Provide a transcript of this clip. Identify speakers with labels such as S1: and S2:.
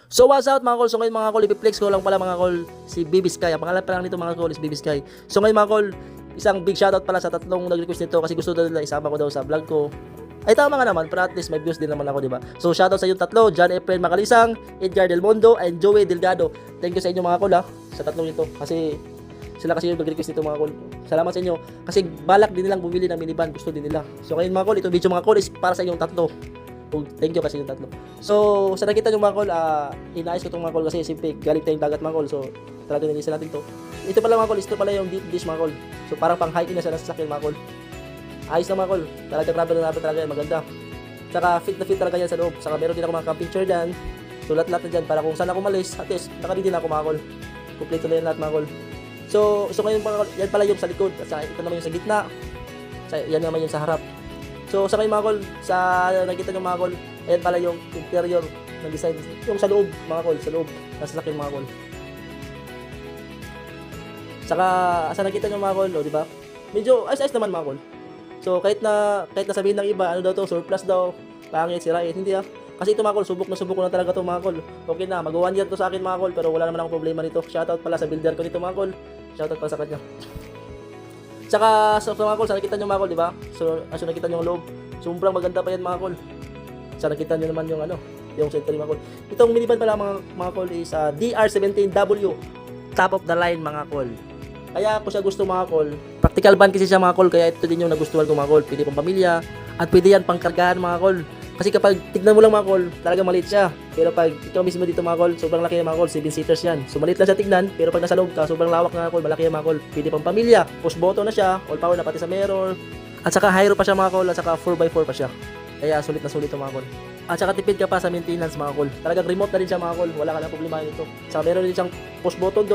S1: So what's up mga kol? So ngayon mga kol, ipiplex ko lang pala mga kol si Baby Sky. Ang pangalan pa lang nito mga kol is Baby Sky. So ngayon mga kol, isang big shoutout pala sa tatlong nag-request nito kasi gusto daw nila isama ko daw sa vlog ko. Ay tama nga naman, para at least may views din naman ako, di ba? So shoutout sa yung tatlo, John Efren Macalisang, Edgar Del Mondo, and Joey Delgado. Thank you sa inyo mga kol sa tatlong ito kasi sila kasi yung nag-request nito mga kol. Salamat sa inyo kasi balak din nilang bumili ng minivan, gusto din nila. So ngayon mga kol, itong video mga kol is para sa inyong tatlo. Thank you kasi yung tatlo. So, sa nakita nyo mga kol, inaayos ko itong mga kol kasi simple, galing tayong dagat mga kol. So, talaga nilisa natin to. Ito pala mga kol, ito pala yung deep dish mga kol. So, parang pang hiking na siya sa sasakyan mga kol. Ayos na mga kol, talaga travel na talaga yan, maganda. Saka fit na fit talaga yan sa loob. Saka meron din ako mga camping chair dyan. So, lahat na dyan para kung saan ako malis, at least, nakadidi na ako mga kol. Kompleto na yan lahat mga kol. So ngayon mga kol, yan pala yung sa likod. At saka ito naman yung sa gitna. Yan naman yung sa harap. So sa ngayon mga kol, sa nakita nyo mga kol, ayan pala yung interior na design. Yung sa loob mga kol, sa loob, nasa laking mga kol. Saka sa nakita nyo mga kol, di ba? Medyo ayos-ayos naman mga kol. So kahit na sabihin ng iba, ano daw to, surplus daw, pangit, sirain, hindi Kasi ito mga kol, subok na talaga to mga kol. Okay na, mag-1 year to sa akin mga kol, pero wala naman akong problema nito. Shoutout pala sa builder ko nito mga kol. Shoutout pala sa kanya. Tsaka sa mga kol, sa nakita nyo mga kol, di ba? So nakita nyo yung loob. Sobrang maganda pa yan mga kol. Sa nakita nyo naman yung yung century mga kol. Itong minivan pala mga kol is DR17W. Top of the line mga kol. Kaya ako siya gusto mga kol. Practical van kasi siya mga kol, kaya ito din yung nagustuhan ko mga kol. Pwede pang pamilya at pwede yan pang kargahan mga kol. Kasi kapag tignan mo lang mga kol, talagang maliit siya. Pero pag ikaw mismo dito mga kol, sobrang laki mga kol, 7-seaters yan. So maliit lang siya tignan, pero pag nasa loob ka, sobrang lawak mga kol, malaki yan mga kol. Pwede pang pamilya, push button na siya, all power na pati sa mirror. At saka high pa siya mga kol, at saka 4x4 pa siya. Kaya sulit na sulit ito mga kol. At saka tipid ka pa sa maintenance mga kol. Talagang remote na rin siya mga kol, wala ka na problema nito. Saka meron din siyang push button doon.